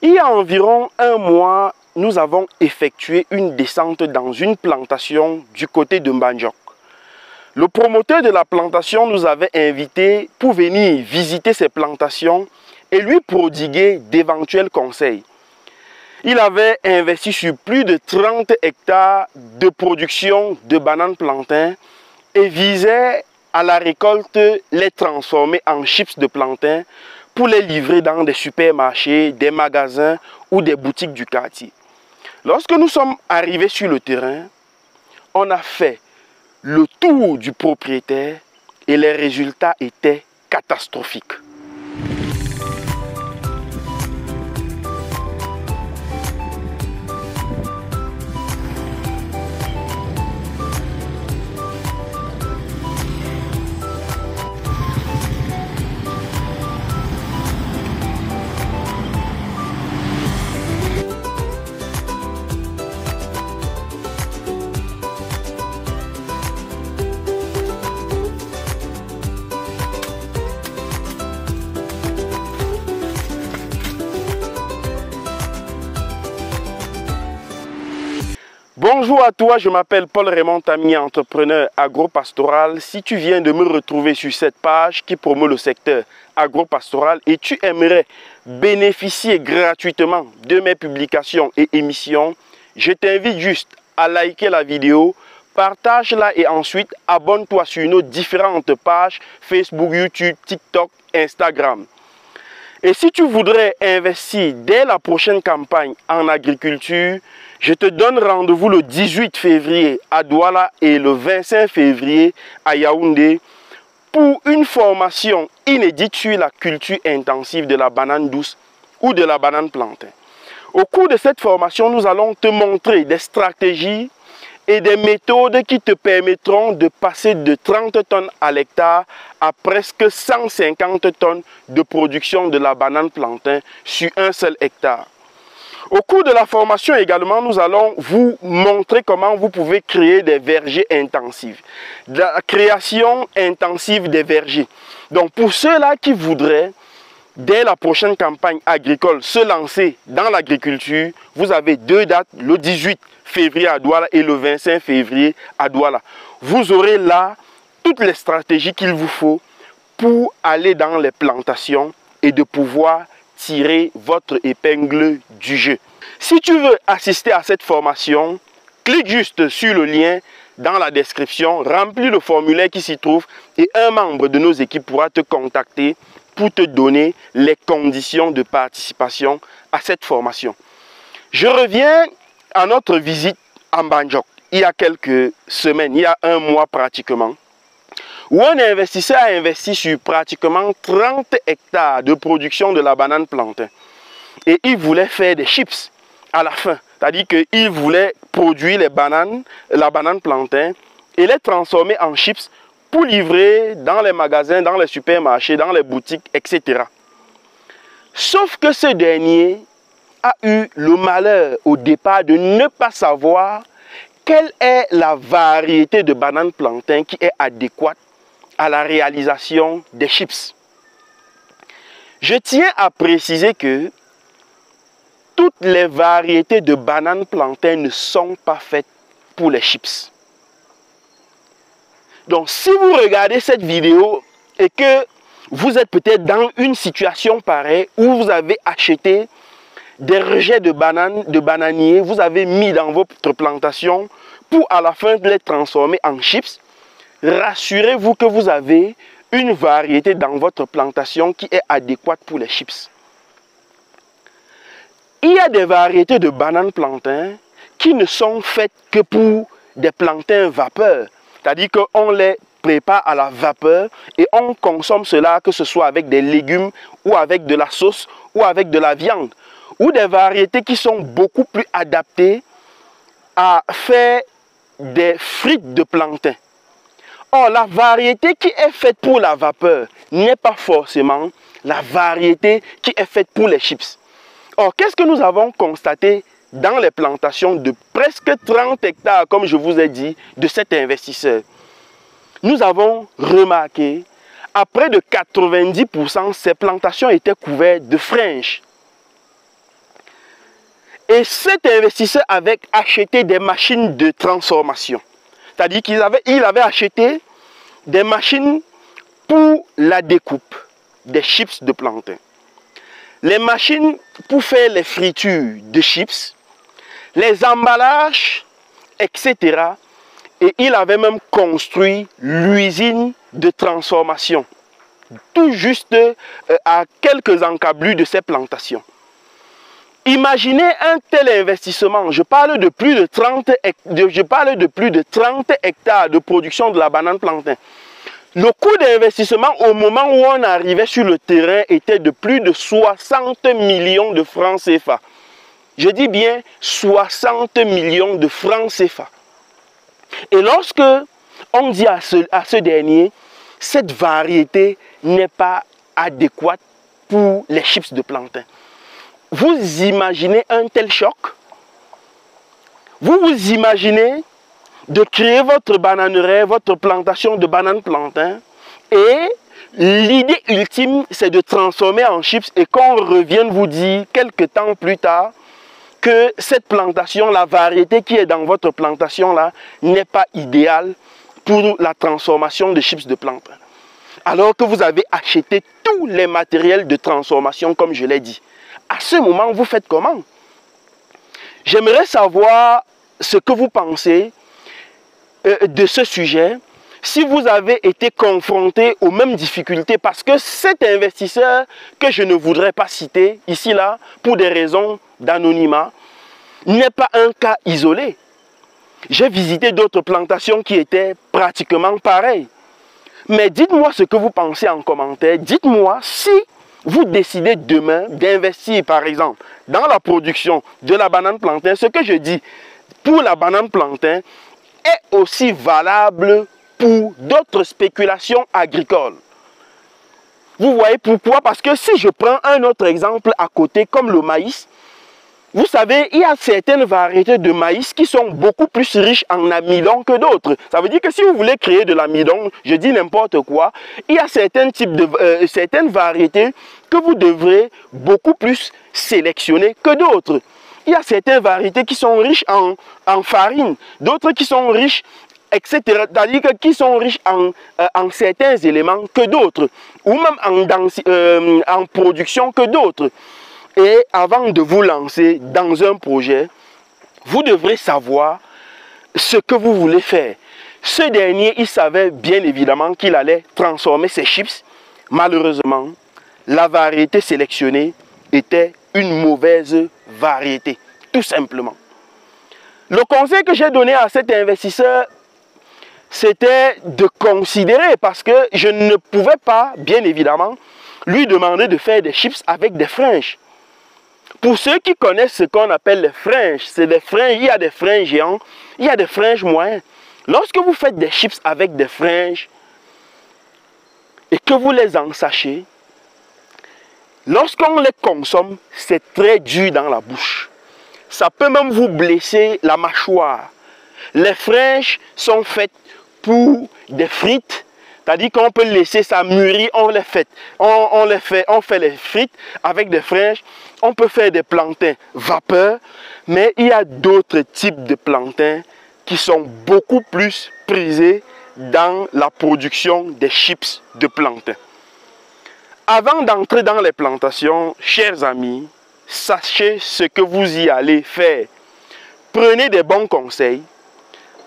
Il y a environ un mois, nous avons effectué une descente dans une plantation du côté de Mbandjok. Le promoteur de la plantation nous avait invités pour venir visiter ces plantations et lui prodiguer d'éventuels conseils. Il avait investi sur plus de 30 hectares de production de bananes plantains et visait à la récolte les transformer en chips de plantain pour les livrer dans des supermarchés, des magasins ou des boutiques du quartier. Lorsque nous sommes arrivés sur le terrain, on a fait le tour du propriétaire et les résultats étaient catastrophiques. Bonjour à toi, je m'appelle Paul Raymond Tami, entrepreneur agropastoral. Si tu viens de me retrouver sur cette page qui promeut le secteur agropastoral et tu aimerais bénéficier gratuitement de mes publications et émissions, je t'invite juste à liker la vidéo, partage-la et ensuite abonne-toi sur nos différentes pages Facebook, YouTube, TikTok, Instagram. Et si tu voudrais investir dès la prochaine campagne en agriculture, je te donne rendez-vous le 18 février à Douala et le 25 février à Yaoundé pour une formation inédite sur la culture intensive de la banane douce ou de la banane plantain. Au cours de cette formation, nous allons te montrer des stratégies et des méthodes qui te permettront de passer de 30 tonnes à l'hectare à presque 150 tonnes de production de la banane plantain sur un seul hectare. Au cours de la formation également, nous allons vous montrer comment vous pouvez créer des vergers intensifs. La création intensive des vergers. Donc pour ceux-là qui voudraient, dès la prochaine campagne agricole, se lancer dans l'agriculture, vous avez deux dates, le 18 février à Douala et le 25 février à Douala. Vous aurez là toutes les stratégies qu'il vous faut pour aller dans les plantations et de pouvoir tirer votre épingle du jeu. Si tu veux assister à cette formation, clique juste sur le lien dans la description, remplis le formulaire qui s'y trouve et un membre de nos équipes pourra te contacter pour te donner les conditions de participation à cette formation. Je reviens à notre visite à Mbandjok il y a quelques semaines, il y a un mois pratiquement, où un investisseur a investi sur pratiquement 30 hectares de production de la banane plantain. Et il voulait faire des chips à la fin. C'est-à-dire qu'il voulait produire la banane plantain et les transformer en chips pour livrer dans les magasins, dans les supermarchés, dans les boutiques, etc. Sauf que ce dernier a eu le malheur au départ de ne pas savoir quelle est la variété de banane plantain qui est adéquate à la réalisation des chips. Je tiens à préciser que toutes les variétés de bananes plantain ne sont pas faites pour les chips. Donc si vous regardez cette vidéo et que vous êtes peut-être dans une situation pareille où vous avez acheté des rejets de bananes, de bananiers, vous avez mis dans votre plantation pour à la fin les transformer en chips, rassurez-vous que vous avez une variété dans votre plantation qui est adéquate pour les chips. Il y a des variétés de bananes plantain qui ne sont faites que pour des plantains vapeur. C'est-à-dire qu'on les prépare à la vapeur et on consomme cela, que ce soit avec des légumes ou avec de la sauce ou avec de la viande. Ou des variétés qui sont beaucoup plus adaptées à faire des frites de plantain. Or, la variété qui est faite pour la vapeur n'est pas forcément la variété qui est faite pour les chips. Or, qu'est-ce que nous avons constaté dans les plantations de presque 30 hectares, comme je vous ai dit, de cet investisseur? Nous avons remarqué, à près de 90%, ces plantations étaient couvertes de fringes. Et cet investisseur avait acheté des machines de transformation. C'est-à-dire qu'il avait acheté des machines pour la découpe des chips de plantain. Les machines pour faire les fritures de chips, les emballages, etc. Et il avait même construit l'usine de transformation, tout juste à quelques encablures de ces plantations. Imaginez un tel investissement, je parle de plus de 30 hectares de production de la banane plantain. Le coût d'investissement au moment où on arrivait sur le terrain était de plus de 60 millions de francs CFA. Je dis bien 60 millions de francs CFA. Et lorsque on dit à ce dernier, cette variété n'est pas adéquate pour les chips de plantain. Vous imaginez un tel choc? Vous vous imaginez de créer votre bananeraie, votre plantation de bananes plantain, et l'idée ultime, c'est de transformer en chips et qu'on revienne vous dire quelques temps plus tard que cette plantation, la variété qui est dans votre plantation là, n'est pas idéale pour la transformation de chips de plantain. Alors que vous avez acheté tous les matériels de transformation comme je l'ai dit. À ce moment, vous faites comment? J'aimerais savoir ce que vous pensez de ce sujet, si vous avez été confronté aux mêmes difficultés, parce que cet investisseur que je ne voudrais pas citer ici là, pour des raisons d'anonymat, n'est pas un cas isolé. J'ai visité d'autres plantations qui étaient pratiquement pareilles. Mais dites-moi ce que vous pensez en commentaire. Dites-moi si vous décidez demain d'investir, par exemple, dans la production de la banane plantain. Ce que je dis pour la banane plantain est aussi valable pour d'autres spéculations agricoles. Vous voyez pourquoi? Parce que si je prends un autre exemple à côté, comme le maïs, vous savez, il y a certaines variétés de maïs qui sont beaucoup plus riches en amidon que d'autres. Ça veut dire que si vous voulez créer de l'amidon, je dis n'importe quoi, il y a certaines variétés que vous devrez beaucoup plus sélectionner que d'autres. Il y a certaines variétés qui sont riches en farine, d'autres qui sont riches, etc. C'est-à-dire qui sont riches en certains éléments que d'autres, ou même en production que d'autres. Et avant de vous lancer dans un projet, vous devrez savoir ce que vous voulez faire. Ce dernier, il savait bien évidemment qu'il allait transformer ses chips. Malheureusement, la variété sélectionnée était une mauvaise variété, tout simplement. Le conseil que j'ai donné à cet investisseur, c'était de considérer, parce que je ne pouvais pas, bien évidemment, lui demander de faire des chips avec des fringes. Pour ceux qui connaissent ce qu'on appelle les fringes, c'est des fringes, il y a des fringes géants, il y a des fringes moyens. Lorsque vous faites des chips avec des fringes et que vous les ensachez, lorsqu'on les consomme, c'est très dur dans la bouche. Ça peut même vous blesser la mâchoire. Les fringes sont faites pour des frites, c'est-à-dire qu'on peut laisser ça mûrir, on fait les frites avec des fringes. On peut faire des plantains vapeur, mais il y a d'autres types de plantains qui sont beaucoup plus prisés dans la production des chips de plantain. Avant d'entrer dans les plantations, chers amis, sachez ce que vous y allez faire. Prenez des bons conseils.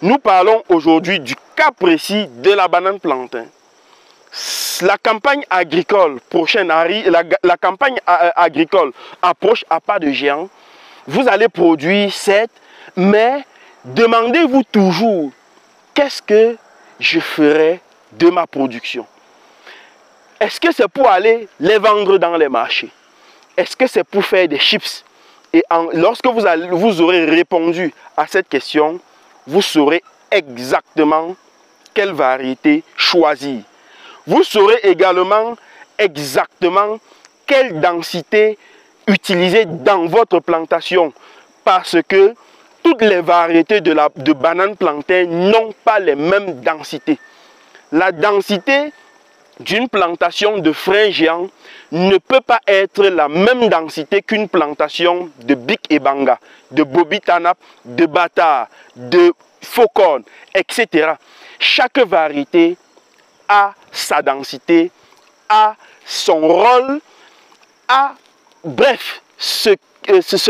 Nous parlons aujourd'hui du cas précis de la banane plantain. La campagne agricole prochaine, la campagne agricole approche à pas de géant. Vous allez produire, certes, mais demandez-vous toujours, qu'est-ce que je ferai de ma production? Est-ce que c'est pour aller les vendre dans les marchés? Est-ce que c'est pour faire des chips? Et lorsque vous aurez répondu à cette question, vous saurez exactement quelle variété choisir. Vous saurez également exactement quelle densité utiliser dans votre plantation, parce que toutes les variétés de bananes plantain n'ont pas les mêmes densités. La densité d'une plantation de freins géants ne peut pas être la même densité qu'une plantation de bic et banga, de bobitanap, de bata, de faucon, etc. Chaque variété a sa densité, a son rôle, a, bref, ce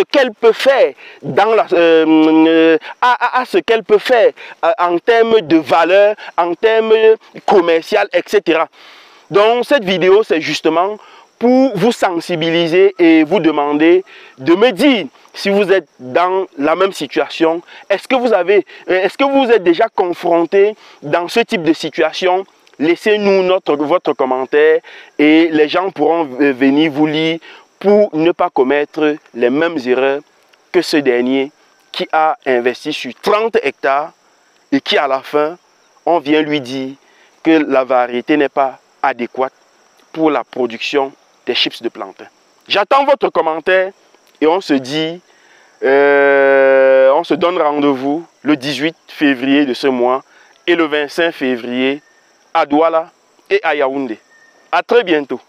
qu'elle peut faire dans ce qu'elle peut faire en termes de valeur, en termes commerciaux, etc. Donc cette vidéo, c'est justement pour vous sensibiliser et vous demander de me dire si vous êtes dans la même situation. Est-ce que vous êtes déjà confronté dans ce type de situation? Laissez-nous votre commentaire et les gens pourront venir vous lire pour ne pas commettre les mêmes erreurs que ce dernier qui a investi sur 30 hectares et qui à la fin, on vient lui dire que la variété n'est pas adéquate pour la production des chips de plantain. J'attends votre commentaire et on se donne rendez-vous le 18 février de ce mois et le 25 février à Douala et à Yaoundé. À très bientôt.